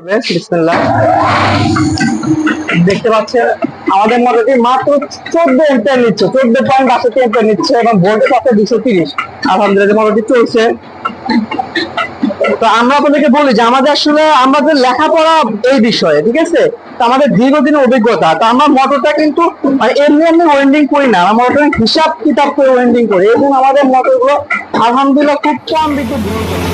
বিসমিল্লাহ। দেখতে পাচ্ছেন আমাদের মোটরটি মাত্র 14 এম্পিয়ার নিচ্ছে, 14.62 এম্পিয়ার নিচ্ছে এবং ভোল্টেজ আছে 230। আলহামদুলিল্লাহ মোটরটি চলছে। তো আমরা আপনাদেরকে বলি যে আমাদের লেখাপড়া এই বিষয়ে, ঠিক আছে, তো আমাদের দীর্ঘদিনের অভিজ্ঞতা, তো আমরা মোটরটা কিন্তু এমনি এমনি ওয়েন্ডিং করি না, আমরা মোটর হিসাব কিতাব করে ওয়েন্ডিং করি এবং আমাদের মোটরগুলো আলহামদুলিল্লাহ খুব কম বিদ্যুৎ গ্রহণ করে।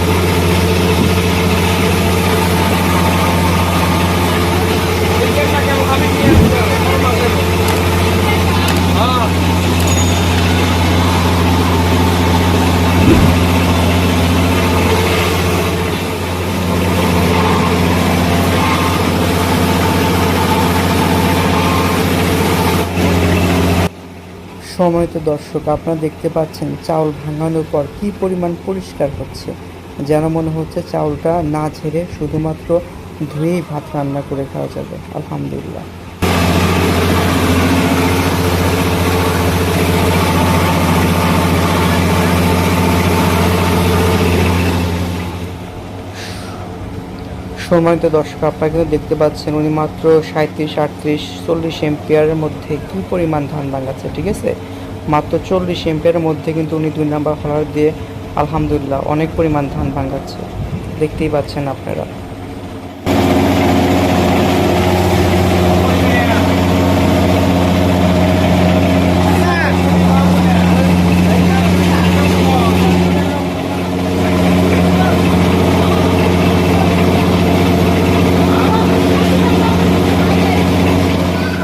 সময়ত দর্শক, আপনারা দেখতে পাচ্ছেন চাউল ভাঙানোর পর কি পরিমাণ পরিষ্কার হচ্ছে, যেন মনে হচ্ছে চাউলটা না ঝেড়ে শুধুমাত্র ধুয়েই ভাত রান্না করে খাওয়া যাবে। আলহামদুলিল্লাহ। সময়ত দর্শক, আপনারা কিন্তু দেখতে পাচ্ছেন উনি মাত্র 37, 38, 40 এম্পিয়ারের মধ্যে কি পরিমাণ ধান ভাঙাচ্ছে। ঠিক আছে, মাত্র 40 এম্পিয়ারের মধ্যে কিন্তু উনি 2 নাম্বার হলার দিয়ে আলহামদুলিল্লাহ অনেক পরিমাণ ধান ভাঙাচ্ছে, দেখতেই পাচ্ছেন আপনারা।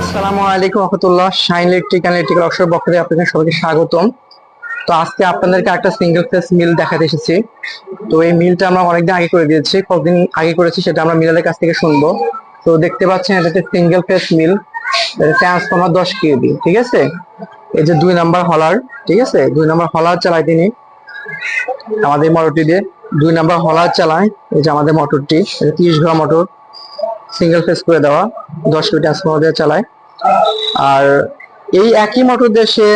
আসসালামু আলাইকুম রহমতুল্লাহ। Shine Electric and Electrical Workshop পক্ষ থেকে আপনাদের সবাইকে স্বাগতম। তো আজকে আপনাদেরকে একটা সিঙ্গেল ফেজ মিল দেখাতে এসেছি। তো এই মিলটা আমরা অনেকদিন আগে করে দিয়েছি, কতদিন আগে করেছি সেটা আমরা মিলারের কাছ থেকে শুনবো। তো দেখতে পাচ্ছেন এটা হচ্ছে সিঙ্গেল ফেজ মিল, ট্রান্সফরমার 10 কেভি। ঠিক আছে, এই যে 2 নাম্বার হলার, ঠিক আছে, 2 নাম্বার হলার চালায় তিনি আমাদের মোটরটি দিয়ে। 2 নাম্বার হলার চালায় এই যে আমাদের মোটরটি, 30 ঘোড়া মোটর, সিঙ্গেল ফেজ করে দেওয়া, 10 কেভি ট্রান্সফরমার দিয়ে চালায়। আর এই একই মোটর দিয়ে সে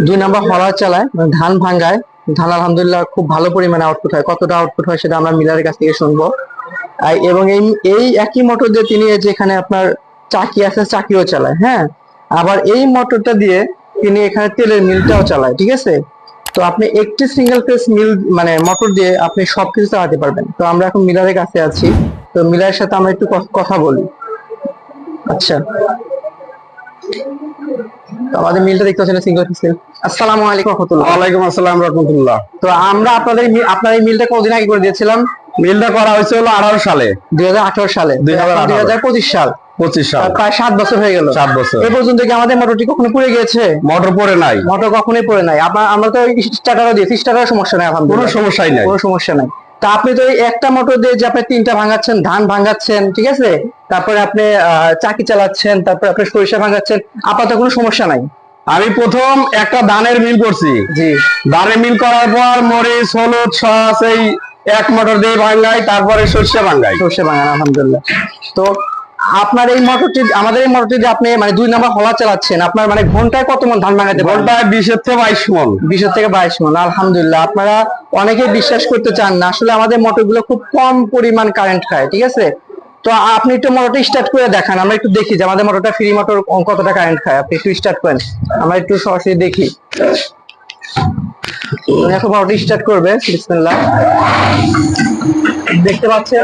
2 নাম্বার হলার চালায়, মানে ধান ভাঙ্গায়। ধান আলহামদুলিল্লাহ খুব ভালো পরিমাণে আউটপুট হয়। কতটা আউটপুট হয় সেটা আমরা মিলারের কাছ থেকে শুনবো। এবং এই একই মোটর দিয়ে তিনি যেখানে আপনার চাকি আছে চাকিও চালায়, হ্যাঁ। আবার এই মোটরটা দিয়ে তিনি এখানে তেলের মিলটাও চালায়। ঠিক আছে, তো আপনি একটি সিঙ্গেল ফেজ মিল মানে মোটর দিয়ে আপনি সবকিছু চালাতে পারবেন। তো আমরা এখন মিলারের কাছে আছি, তো মিলারের সাথে আমরা একটু কথা বলি। আচ্ছা, আমাদের মিলটা দেখতে পাচ্ছেন সিঙ্গেল ফেজ মিল। আসসালামু আলাইকুম রাহমাতুল্লাহ। ওয়ালাইকুম আসসালাম রাহমাতুল্লাহ। তো আমরা আপনার এই মিলটা কতদিন আগে করে দিয়েছিলাম? মিলটা করা হয়েছে হলো 18 সালে, 2018 সালে, 2025 সাল, 25 সাল, প্রায় 7 বছর হয়ে গেল। 7 বছর। এই পর্যন্ত কি আমাদের মোটরটি কখনো পুড়ে গিয়েছে? মোটর পড়ে নাই, মোটর কখনোই পড়ে নাই। আমরা তো স্টার্টারও দিয়েছি, স্টার্টারের সমস্যা নাই, কোনো সমস্যাই নাই, কোনো সমস্যা নাই। তা আপনি তো এই একটা মোটর দিয়ে যে আপনি 3টা ভাঙাচ্ছেন, ধান ভাঙাচ্ছেন, ঠিক আছে, তারপরে আপনি চাকি চালাচ্ছেন, তারপরে আপনি সরিষা ভাঙাচ্ছেন, আপাতত কোনো সমস্যা নাই। আমি প্রথম একটা ধানের মিল করছি। জি, ধানের মিল করার পর মরিচ, হলুদ, সস এই এক মোটর দিয়ে ভাঙাই, তারপরে সর্ষে ভাঙাই। সর্ষে ভাঙান আলহামদুলিল্লাহ। তো আপনার এই মোটরটি, আমাদের এই মোটরটি যে আপনি মানে 2 নাম্বার হলা চালাচ্ছেন, আপনার মানে ঘন্টায় কত মন ধান ভাঙাতে পারেন? ঘন্টায় 20 থেকে 22 মন। 20 থেকে 22 মন, আলহামদুলিল্লাহ। আপনারা অনেকেই বিশ্বাস করতে চান না, আসলে আমাদের মোটরগুলো খুব কম পরিমাণ কারেন্ট খায়। ঠিক আছে, তো আপনি একটু মোটরটা স্টার্ট করে দেখান, আমরা একটু দেখি যে আমাদের মোটরটা ফ্রি মোটর কতটা কারেন্ট খায়। আপনি একটু স্টার্ট করেন, আমরা একটু সরাসরি দেখি। এখন মোটরটি স্টার্ট করবে, বিসমিল্লাহ। দেখতে পাচ্ছেন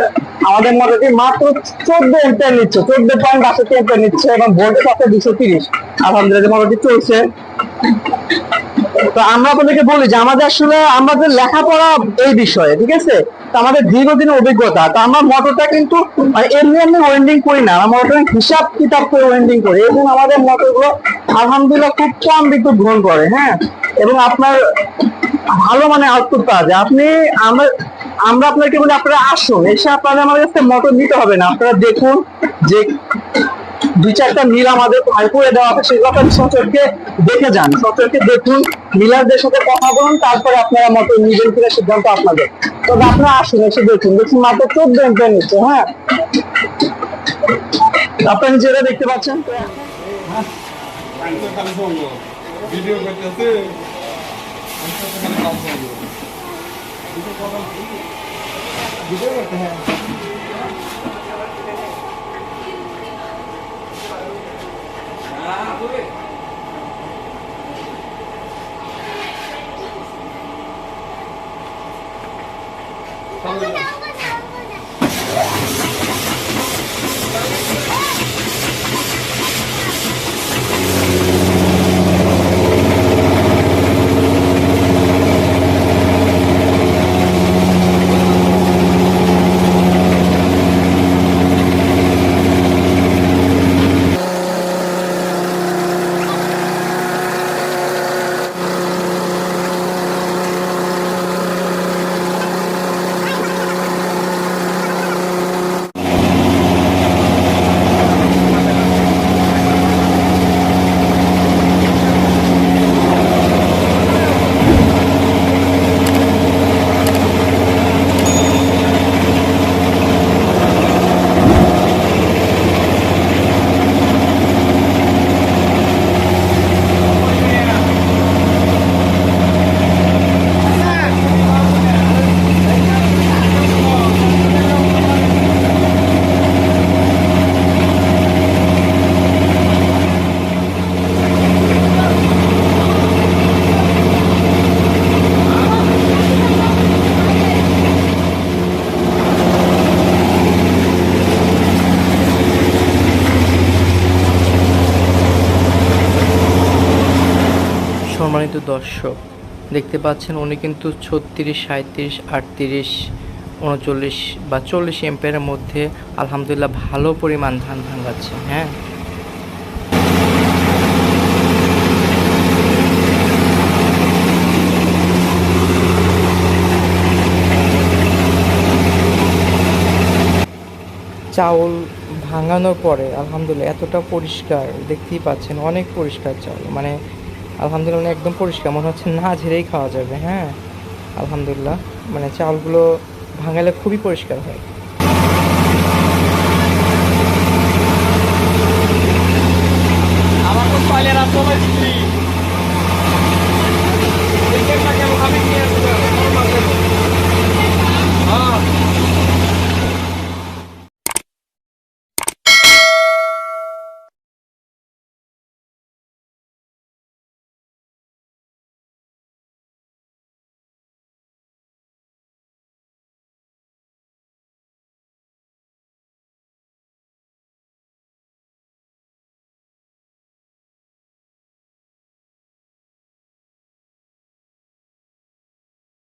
আমাদের মোটরটি মাত্র 14 এম্পিয়ার নিচ্ছে, 14.62 এম্পিয়ার নিচ্ছে এবং ভোল্টেজ আছে 230। আলহামদুলিল্লাহ মোটরটি চলছে। তো আমরা আপনাদেরকে বলি যে আমাদের লেখাপড়া এই বিষয়ে, ঠিক আছে, তো আমাদের দীর্ঘদিনের অভিজ্ঞতা, তো আমরা মোটরটা কিন্তু এমনি এমনি ওয়েন্ডিং করি না, আমরা মোটর হিসাব কিতাব করে ওয়েন্ডিং করি এবং আমাদের মোটরগুলো আলহামদুলিল্লাহ খুব কম বিদ্যুৎ গ্রহণ করে, হ্যাঁ, এবং আপনার ভালো মানে আউটপুট পাওয়া যায়। আমরা আপনাকে বলি আপনারা আসুন, এসে আপনারা আমাদের কাছে মোটর নিতে হবে না, আপনারা দেখুন যে 2-4টা মিল আমাদের করে দেওয়া আছে, সেগুলো আপনার সচরকে দেখে যান, সচরকে দেখুন, মিলারদের সাথে কথা বলুন, তারপরে আপনারা মোটর নিবেন কিনা সিদ্ধান্ত আপনাদের। তবে আপনারা আসুন, এসে দেখুন মাত্র 14 এম্পিয়ার নিচ্ছে, হ্যাঁ, আপনারা নিজেরা দেখতে পাচ্ছেন। তো ভিডিও করতেছে ভিডিও করতে, হ্যাঁ। কিন্তু দর্শক দেখতে পাচ্ছেন উনি কিন্তু 36, 37, 38, 39 বা 40 এম্পিয়ারের মধ্যে আলহামদুলিল্লাহ ভালো পরিমাণ ধান ভাঙাচ্ছে। হ্যাঁ, চাউল ভাঙানোর পরে আলহামদুলিল্লাহ এতটা পরিষ্কার দেখতেই পাচ্ছেন, অনেক পরিষ্কার চাউল, মানে আলহামদুলিল্লাহ একদম পরিষ্কার, মনে হচ্ছে না ঝেড়েই খাওয়া যাবে। হ্যাঁ, আলহামদুলিল্লাহ মানে চাউলগুলো ভাঙালে খুবই পরিষ্কার হয়। আমার তো পাইলে রাত